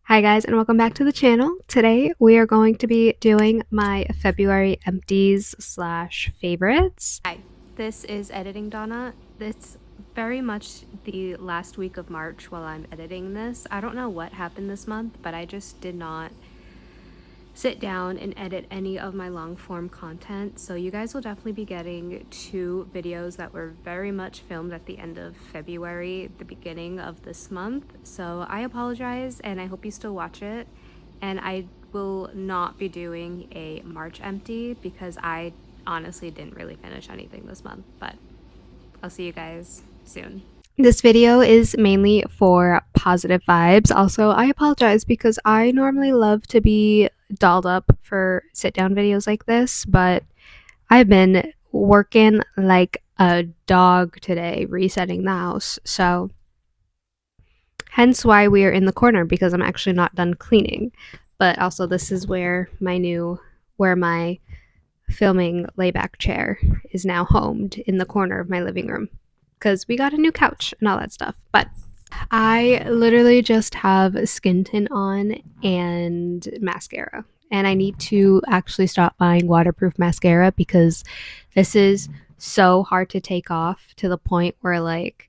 Hi guys, and welcome back to the channel. Today we are going to be doing my February empties slash favorites. Hi, this is Editing Donna. It's very much the last week of March while I'm editing this. I don't know what happened this month, but I just did not sit down and edit any of my long form content. So you guys will definitely be getting two videos that were very much filmed at the end of February, the beginning of this month. So I apologize and I hope you still watch it. And I will not be doing a March empty because I honestly didn't really finish anything this month, but I'll see you guys soon. This video is mainly for positive vibes. Also, I apologize because I normally love to be dolled up for sit down videos like this, but I've been working like a dog today resetting the house. So, hence why we are in the corner because I'm actually not done cleaning. But also, this is where my filming layback chair is now homed in the corner of my living room because we got a new couch and all that stuff. But I literally just have skin tint on and mascara. And I need to actually stop buying waterproof mascara because this is so hard to take off to the point where, like,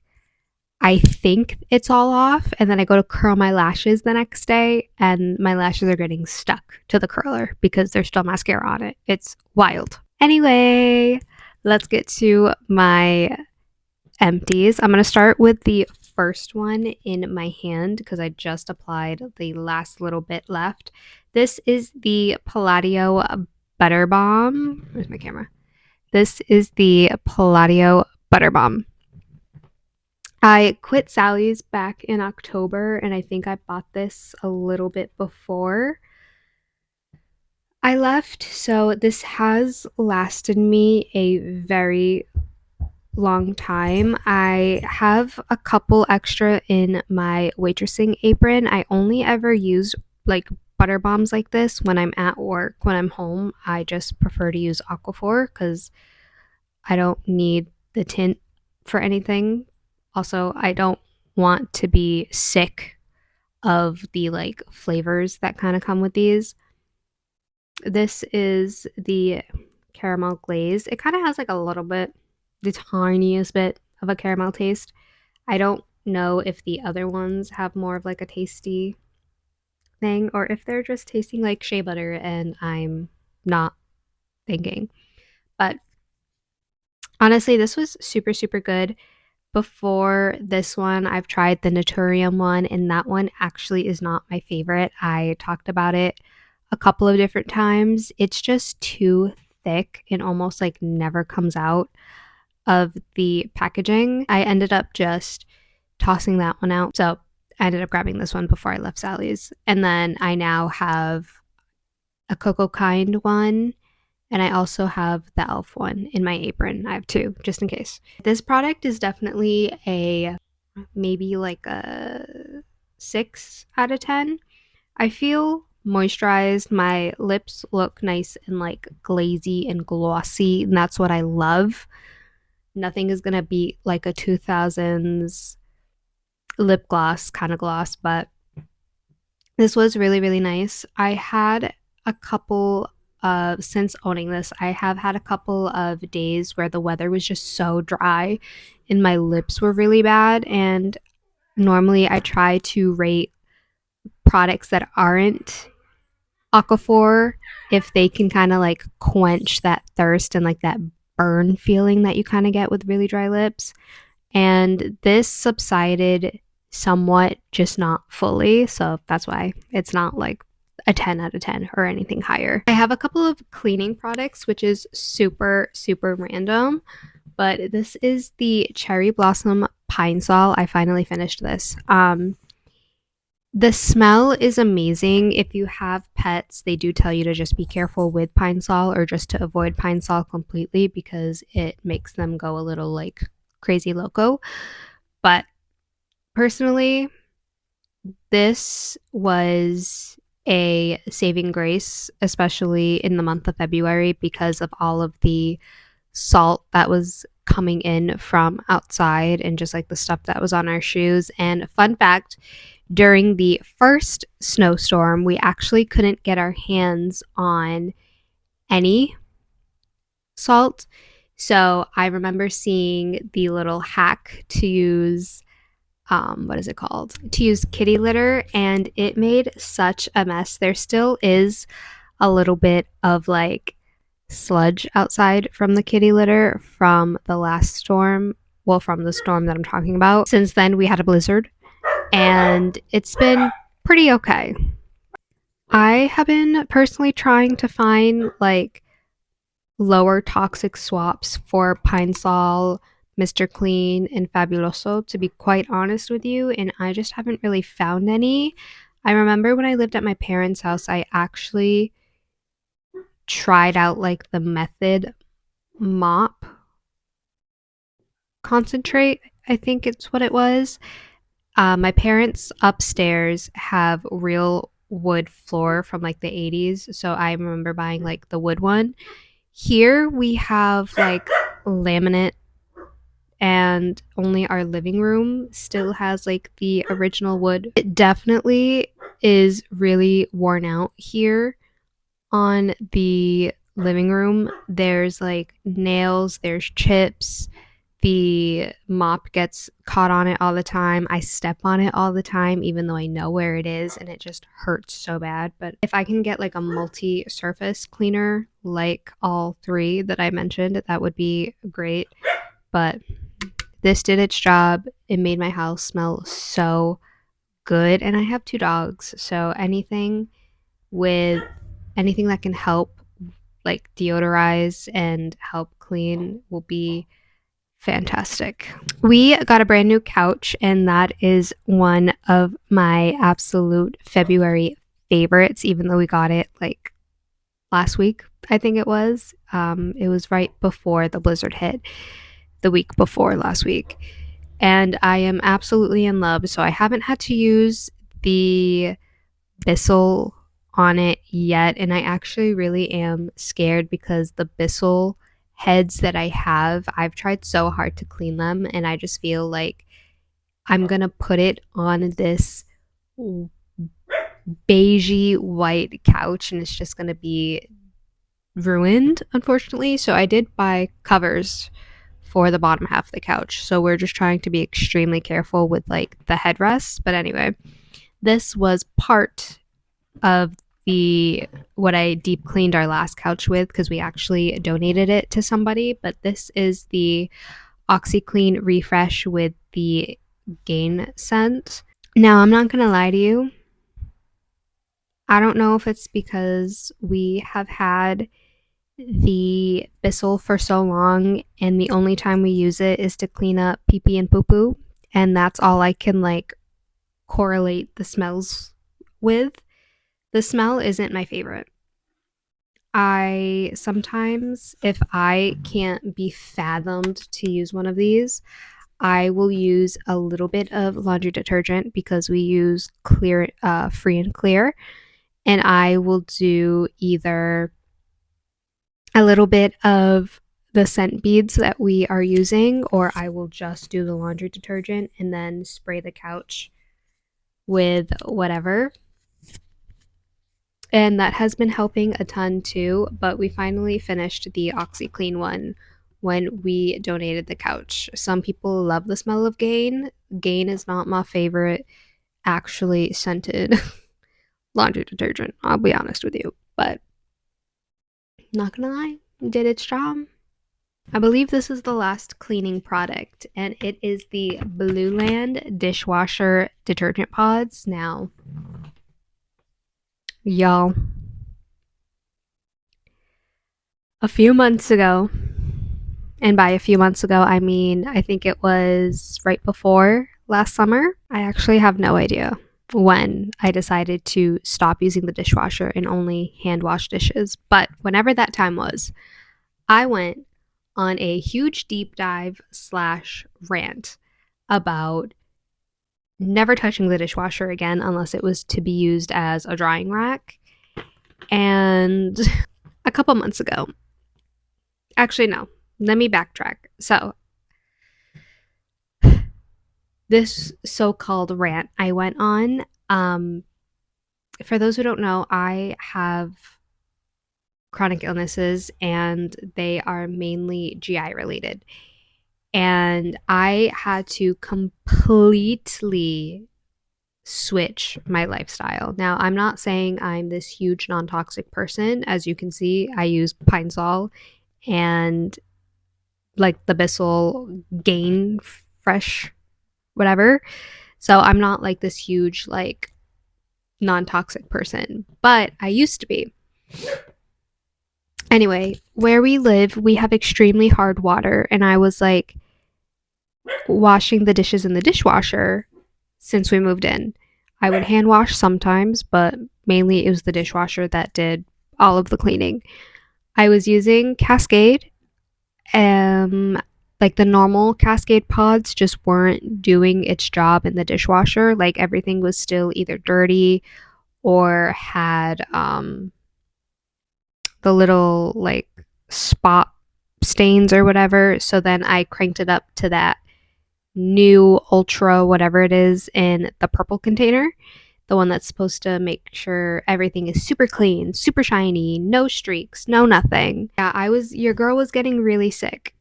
I think it's all off. And then I go to curl my lashes the next day and my lashes are getting stuck to the curler because there's still mascara on it. It's wild. Anyway, let's get to my empties. I'm going to start with the first one in my hand because I just applied the last little bit left. This is the Palladio Butter Balm. Where's my camera? This is the Palladio Butter Balm. I quit Sally's back in October, and I think I bought this a little bit before I left. So this has lasted me a very long time. I have a couple extra in my waitressing apron. I only ever use like butter bombs like this when I'm at work. When I'm home, I just prefer to use Aquaphor because I don't need the tint for anything. Also, I don't want to be sick of the like flavors that kind of come with these. This is the caramel glaze. It kind of has like a little bit, the tiniest bit of a caramel taste. I don't know if the other ones have more of like a tasty thing or if they're just tasting like shea butter and I'm not thinking. But honestly, this was super, super good. Before this one, I've tried the Naturium one, and that one actually is not my favorite. I talked about it a couple of different times. It's just too thick and almost like never comes out of the packaging. I ended up just tossing that one out. So I ended up grabbing this one before I left Sally's. And then I now have a Cocoa Kind one. And I also have the e.l.f. one in my apron. I have two, just in case. This product is definitely a maybe like a 6 out of 10. I feel moisturized. My lips look nice and like glazy and glossy, and that's what I love. Nothing is gonna beat like a 2000s lip gloss kind of gloss, but this was really, really nice. I had a couple since owning this, I have had a couple of days where the weather was just so dry and my lips were really bad. And normally I try to rate products that aren't Aquaphor if they can kind of like quench that thirst and like that burn feeling that you kind of get with really dry lips. And this subsided somewhat, just not fully. So that's why it's not like a 10 out of 10 or anything higher. I have a couple of cleaning products, which is super, super random, but this is the Cherry Blossom Pine Sol. I finally finished this. The smell is amazing. If you have pets, they do tell you to just be careful with Pine Sol or just to avoid Pine Sol completely because it makes them go a little like crazy loco. But personally, this was a saving grace, especially in the month of February because of all of the salt that was coming in from outside and just like the stuff that was on our shoes. And fun fact, during the first snowstorm, we actually couldn't get our hands on any salt. So I remember seeing the little hack to use what is it called? To use kitty litter, and it made such a mess. There still is a little bit of like sludge outside from the kitty litter from the last storm. Well, from the storm that I'm talking about. Since then, we had a blizzard, and it's been pretty okay. I have been personally trying to find like lower toxic swaps for Pine Sol, Mr. Clean, and Fabuloso, to be quite honest with you, and I just haven't really found any. I remember when I lived at my parents' house, I actually tried out like the Method mop concentrate, I think it's what it was. My parents upstairs have real wood floor from like the 80s, so I remember buying like the wood one. Here we have like laminate, and only our living room still has like the original wood. It definitely is really worn out here on the living room. There's like nails, there's chips. The mop gets caught on it all the time. I step on it all the time, even though I know where it is, and it just hurts so bad. But if I can get like a multi surface cleaner, like all three that I mentioned, that would be great. But this did its job. It made my house smell so good. And I have two dogs. So with anything that can help like deodorize and help clean will be fantastic. We got a brand new couch, and that is one of my absolute February favorites, even though we got it like last week, I think it was. It was right before the blizzard hit, the week before last week. And I am absolutely in love. So I haven't had to use the Bissell on it yet, and I actually really am scared because the Bissell heads that I have, I've tried so hard to clean them, and I just feel like I'm gonna put it on this beigey white couch and it's just gonna be ruined, unfortunately. So I did buy covers for the bottom half of the couch, so we're just trying to be extremely careful with like the headrests. But anyway, this was part of the what I deep cleaned our last couch with, because we actually donated it to somebody. But this is the OxyClean Refresh with the Gain scent. Now, I'm not gonna lie to you, I don't know if it's because we have had the Bissell for so long and the only time we use it is to clean up pee pee and poo poo, and that's all I can like correlate the smells with. The smell isn't my favorite. I sometimes, if I can't be fathomed to use one of these, I will use a little bit of laundry detergent because we use clear, free and clear, and I will do either a little bit of the scent beads that we are using, or I will just do the laundry detergent and then spray the couch with whatever. And that has been helping a ton too, but we finally finished the OxyClean one when we donated the couch. Some people love the smell of Gain. Gain is not my favorite actually scented laundry detergent, I'll be honest with you, but not gonna lie, did its job. I believe this is the last cleaning product, and it is the Blue Land dishwasher detergent pods. Now, y'all, a few months ago, and by a few months ago, I mean, I think it was right before last summer. I actually have no idea when I decided to stop using the dishwasher and only hand wash dishes. But whenever that time was, I went on a huge deep dive slash rant about never touching the dishwasher again unless it was to be used as a drying rack. And a couple months ago, actually, no, let me backtrack. So this so-called rant I went on. For those who don't know, I have chronic illnesses and they are mainly GI related. And I had to completely switch my lifestyle. Now, I'm not saying I'm this huge non toxic person. As you can see, I use Pine Sol and like the Bissell Gain Fresh, whatever. So I'm not like this huge, like non toxic person, but I used to be. Anyway, where we live, we have extremely hard water. And I was like washing the dishes in the dishwasher since we moved in. I would hand wash sometimes, but mainly it was the dishwasher that did all of the cleaning. I was using Cascade. Like the normal Cascade pods just weren't doing its job in the dishwasher. Like everything was still either dirty or had the little like spot stains or whatever. So then I cranked it up to that new ultra whatever it is in the purple container, the one that's supposed to make sure everything is super clean, super shiny, no streaks, no nothing. Yeah, your girl was getting really sick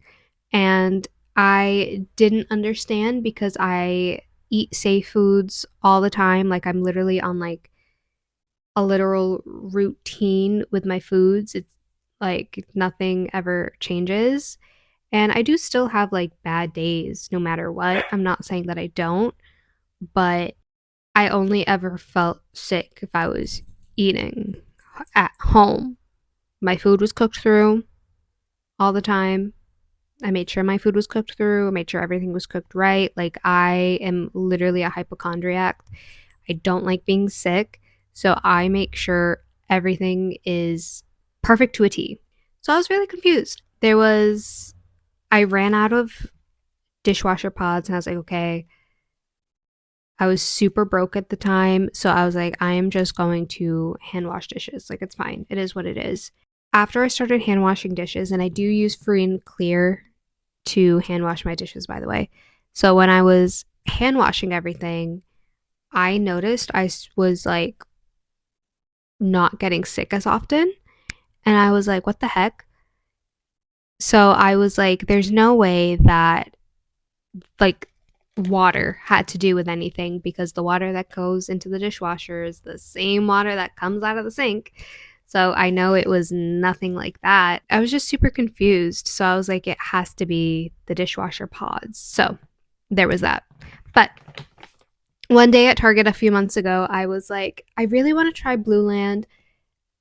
and I didn't understand because I eat safe foods all the time. Like I'm literally on like a literal routine with my foods. It's like nothing ever changes. And I do still have like bad days no matter what. I'm not saying that I don't, but I only ever felt sick if I was eating at home. My food was cooked through all the time. I made sure my food was cooked through. I made sure everything was cooked right. Like I am literally a hypochondriac. I don't like being sick. So I make sure everything is perfect to a T. So I was really confused. I ran out of dishwasher pods and I was like, okay, I was super broke at the time. So I was like, I am just going to hand wash dishes. Like, it's fine. It is what it is. After I started hand washing dishes, and I do use free and clear to hand wash my dishes, by the way. So when I was hand washing everything, I noticed I was like not getting sick as often. And I was like, what the heck? So I was like, there's no way that like water had to do with anything because the water that goes into the dishwasher is the same water that comes out of the sink. So I know it was nothing like that. I was just super confused. So I was like, it has to be the dishwasher pods. So there was that. But one day at Target a few months ago, I was like, I really want to try Blue Land.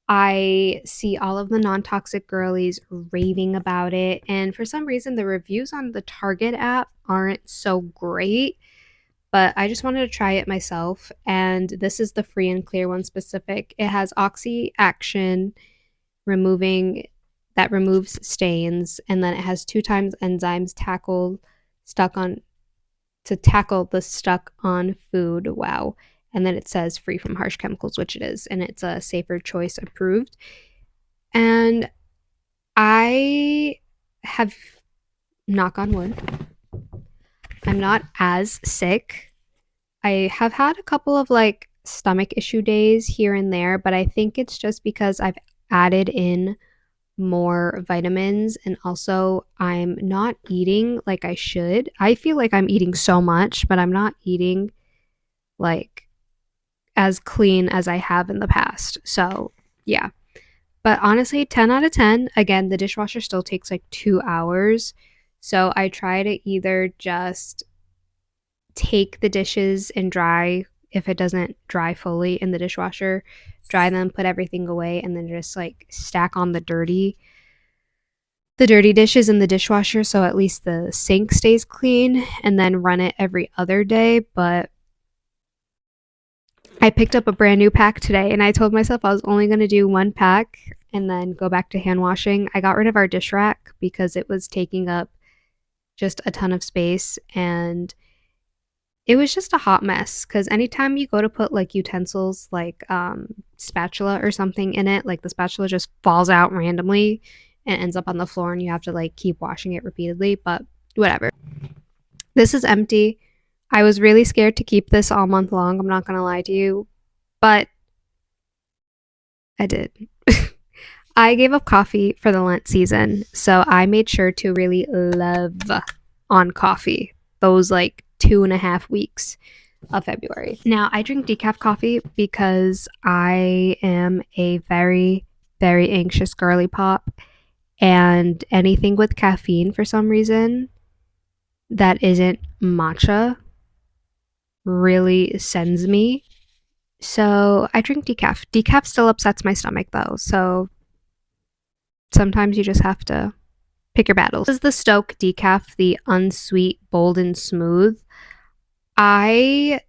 I see all of the non toxic girlies raving about it. And for some reason, the reviews on the Target app aren't so great. But I just wanted to try it myself. And this is the free and clear one specific. It has Oxy Action removing that removes stains. And then it has 2 times enzymes stuck on to tackle the stuck on food. Wow. And then it says free from harsh chemicals, which it is, and it's a safer choice approved. And I have, knock on wood, I'm not as sick. I have had a couple of like stomach issue days here and there, but I think it's just because I've added in more vitamins and also I'm not eating like I should. I feel like I'm eating so much, but I'm not eating like as clean as I have in the past. So, yeah. But honestly, 10 out of 10. Again, the dishwasher still takes like 2 hours. So I try to either just take the dishes and dry if it doesn't dry fully in the dishwasher, dry them, put everything away, and then just like stack on the dirty dishes in the dishwasher so at least the sink stays clean and then run it every other day. But I picked up a brand new pack today and I told myself I was only going to do one pack and then go back to hand washing. I got rid of our dish rack because it was taking up just a ton of space and it was just a hot mess because anytime you go to put like utensils like spatula or something in it, like the spatula just falls out randomly and ends up on the floor and you have to like keep washing it repeatedly. But whatever. This is empty. I was really scared to keep this all month long, I'm not gonna lie to you, but I did. I gave up coffee for the Lent season, so I made sure to really love on coffee those like 2.5 weeks of February. Now, I drink decaf coffee because I am a very, very anxious girly pop, and anything with caffeine for some reason that isn't matcha really sends me. So I drink decaf. Decaf still upsets my stomach though, so sometimes you just have to pick your battles. This is the Stoke decaf, the unsweet, bold, and smooth. I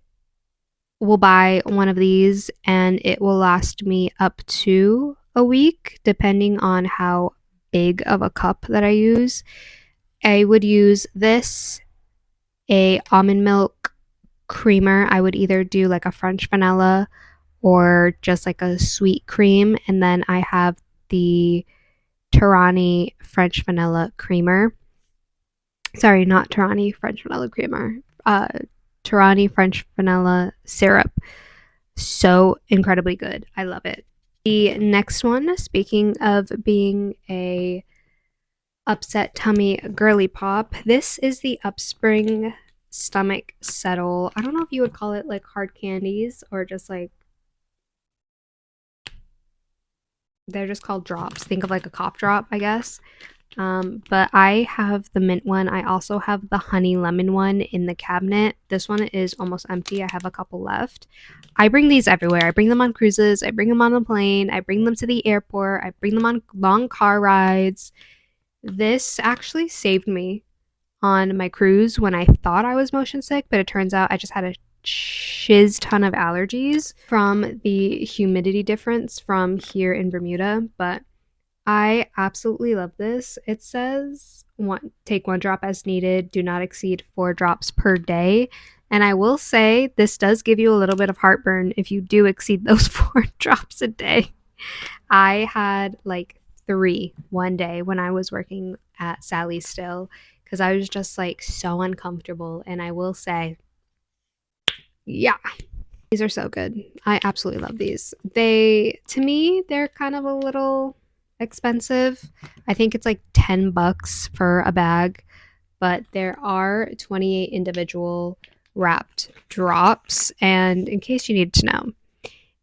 will buy one of these and it will last me up to a week, depending on how big of a cup that I use. I would use this, a almond milk creamer. I would either do like a French vanilla or just like a sweet cream. And then I have the Tarani French vanilla creamer. Sorry, not Tarani French vanilla creamer. Tarani French vanilla syrup. So incredibly good. I love it. The next one, speaking of being a upset tummy girly pop, this is the Upspring Stomach Settle. I don't know if you would call it like hard candies or just like, they're just called drops. Think of like a cough drop, I guess. But I have the mint one. I also have the honey lemon one in the cabinet. This one is almost empty. I have a couple left. I bring these everywhere. I bring them on cruises. I bring them on the plane. I bring them to the airport. I bring them on long car rides. This actually saved me on my cruise when I thought I was motion sick, but it turns out I just had a shiz ton of allergies from the humidity difference from here in Bermuda. But I absolutely love this. It says take 1 drop as needed, do not exceed 4 drops per day. And I will say this does give you a little bit of heartburn if you do exceed those 4 drops a day. I had like 3 one day when I was working at Sally's still, because I was just like so uncomfortable. And I will say, yeah, these are so good. I absolutely love these. To me, they're kind of a little expensive. I think it's like $10 for a bag, but there are 28 individual wrapped drops. And in case you need to know,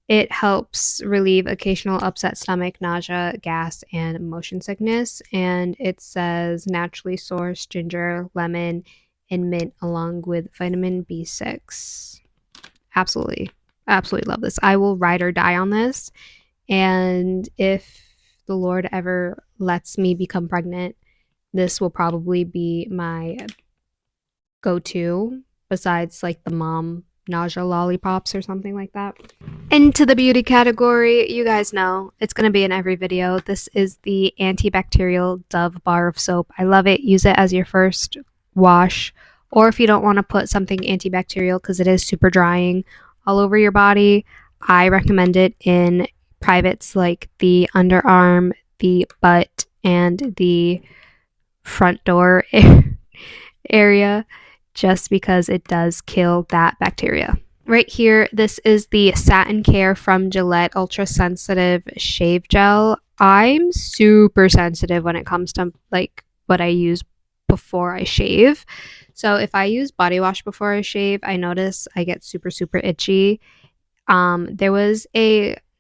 it helps relieve occasional upset stomach, nausea, gas, and motion sickness. And it says naturally sourced ginger, lemon, and mint, along with vitamin B6. Absolutely, absolutely love this. I will ride or die on this. And if the Lord ever lets me become pregnant, this will probably be my go-to besides like the mom nausea lollipops or something like that. Into the beauty category, you guys know it's going to be in every video. This is the antibacterial Dove bar of soap. I love it. Use it as your first wash, or if you don't want to put something antibacterial because it is super drying all over your body, I recommend it in privates like the underarm, the butt, and the front door area, just because it does kill that bacteria. Right here, this is the Satin Care from Gillette Ultra Sensitive Shave Gel. I'm super sensitive when it comes to like what I use before I shave. So if I use body wash before I shave, I notice I get super, super itchy. There was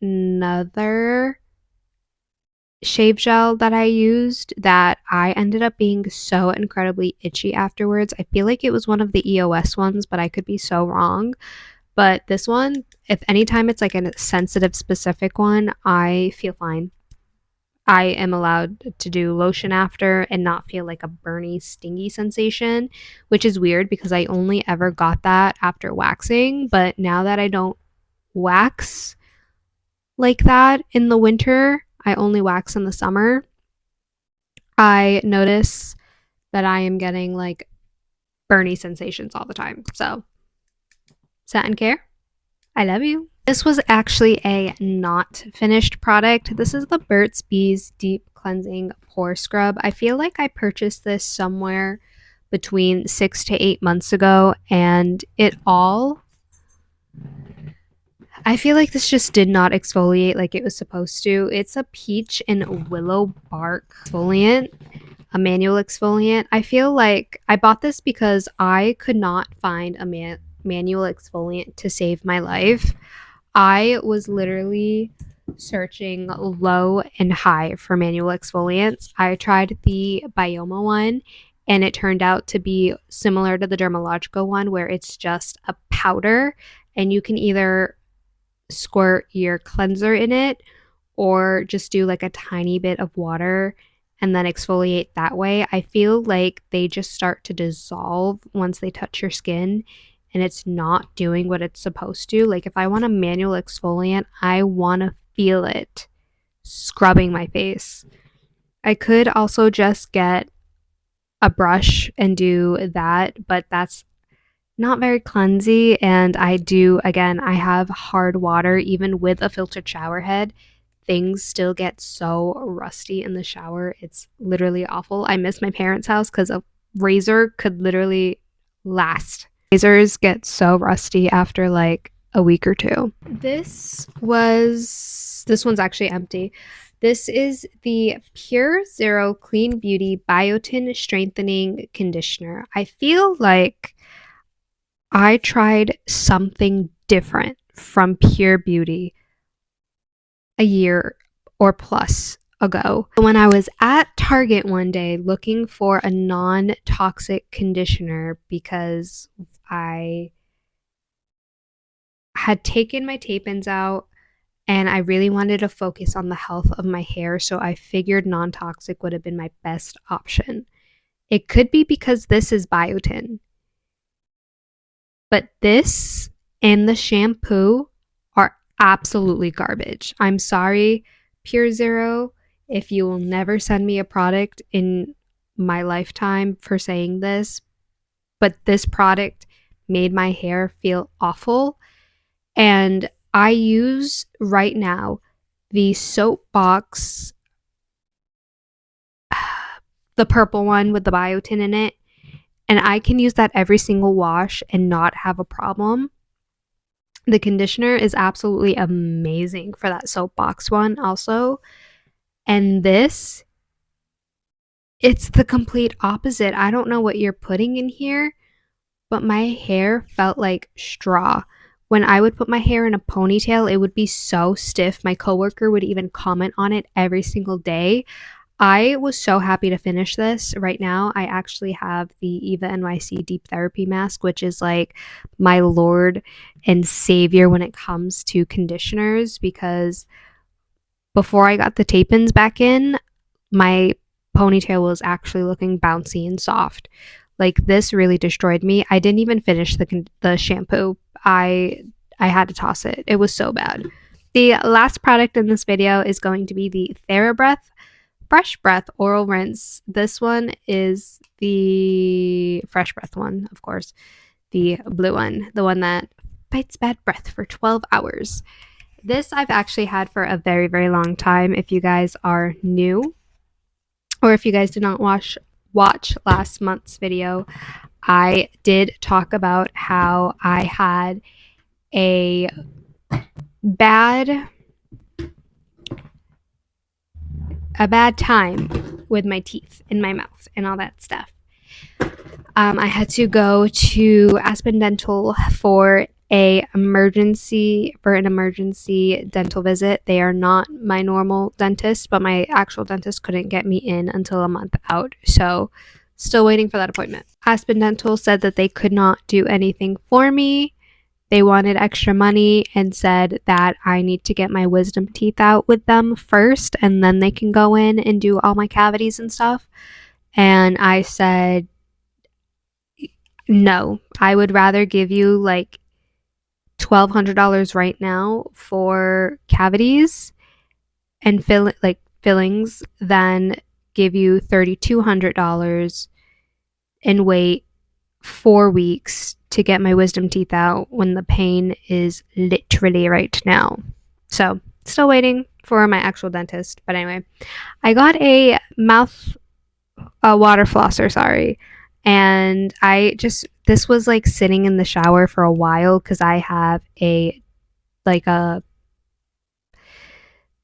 another shave gel that I used that I ended up being so incredibly itchy afterwards. I feel like it was one of the EOS ones, but I could be so wrong. But this one, if anytime it's like a sensitive specific one, I feel fine. I am allowed to do lotion after and not feel like a burny, stingy sensation, which is weird because I only ever got that after waxing. But now that I don't wax like that in the winter, I only wax in the summer, I notice that I am getting like burny sensations all the time. So, Satin Care, I love you. This was actually a not finished product. This is the Burt's Bees Deep Cleansing Pore Scrub. I feel like I purchased this somewhere between 6 to 8 months ago, and I feel like this just did not exfoliate like it was supposed to. It's a peach and willow bark exfoliant, a manual exfoliant. I feel like I bought this because I could not find a manual exfoliant to save my life. I was literally searching low and high for manual exfoliants. I tried the Bioma one, and it turned out to be similar to the Dermalogica one, where it's just a powder, and you can either squirt your cleanser in it or just do like a tiny bit of water and then exfoliate that way. I feel like they just start to dissolve once they touch your skin, and it's not doing what it's supposed to. Like if I want a manual exfoliant, I want to feel it scrubbing my face. I could also just get a brush and do that, but that's not very cleansy. And I have hard water. Even with a filtered shower head, things still get so rusty in the shower. It's literally awful. I miss my parents' house because a razor could literally last. Razors get so rusty after like a week or two. This one's actually empty. This is the Pure Zero Clean Beauty Biotin Strengthening Conditioner. I feel like I tried something different from Pure Beauty a year or plus ago. When I was at Target one day looking for a non-toxic conditioner because I had taken my tape-ins out and I really wanted to focus on the health of my hair, so I figured non-toxic would have been my best option. It could be because this is biotin, but this and the shampoo are absolutely garbage. I'm sorry, Pure Zero, if you will never send me a product in my lifetime for saying this, but this product made my hair feel awful. And I use right now the Soapbox, the purple one with the biotin in it, and I can use that every single wash and not have a problem. The conditioner is absolutely amazing for that Soapbox one also. And this, it's the complete opposite. I don't know what you're putting in here, but my hair felt like straw. When I would put my hair in a ponytail, it would be so stiff. My coworker would even comment on it every single day. I was so happy to finish this. Right now, I actually have the Eva NYC Deep Therapy Mask, which is like my lord and savior when it comes to conditioners, because before I got the tape-ins back in, my ponytail was actually looking bouncy and soft. Like this really destroyed me. I didn't even finish the shampoo. I had to toss it. It was so bad. The last product in this video is going to be the TheraBreath Fresh Breath Oral Rinse. This one is the Fresh Breath one, of course. The blue one, the one that fights bad breath for 12 hours. This I've actually had for a very, very long time. If you guys are new, or if you guys did not watch last month's video, I did talk about how I had a bad time with my teeth in my mouth and all that stuff. I had to go to Aspen Dental for an emergency dental visit. They are not my normal dentist, but my actual dentist couldn't get me in until a month out. So still waiting for that appointment. Aspen Dental said that they could not do anything for me. They wanted extra money and said that I need to get my wisdom teeth out with them first, and then they can go in and do all my cavities and stuff. And I said, no, I would rather give you like $1,200 right now for cavities and fillings than give you $3,200 and wait 4 weeks to get my wisdom teeth out when the pain is literally right now. So still waiting for my actual dentist. But anyway, I got a water flosser, And this was like sitting in the shower for a while because I have like a,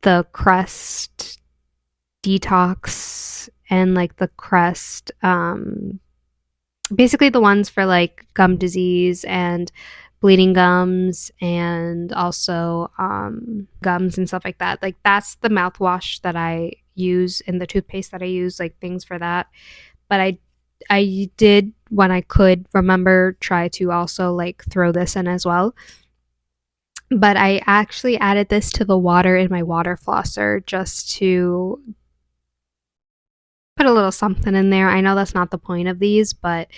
the crust detox and like the crust, basically the ones for like gum disease and bleeding gums and also gums and stuff like that. Like that's the mouthwash that I use and the toothpaste that I use, like things for that. But I did, when I could remember, try to also like throw this in as well. But I actually added this to the water in my water flosser just to put a little something in there. I know that's not the point of these, but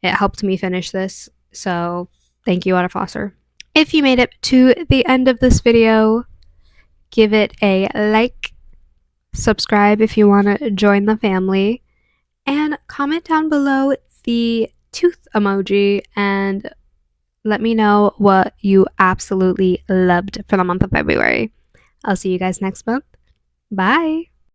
it helped me finish this. So thank you, water flosser. If you made it to the end of this video, give it a like, subscribe if you want to join the family, and comment down below the tooth emoji and let me know what you absolutely loved for the month of February. I'll see you guys next month. Bye.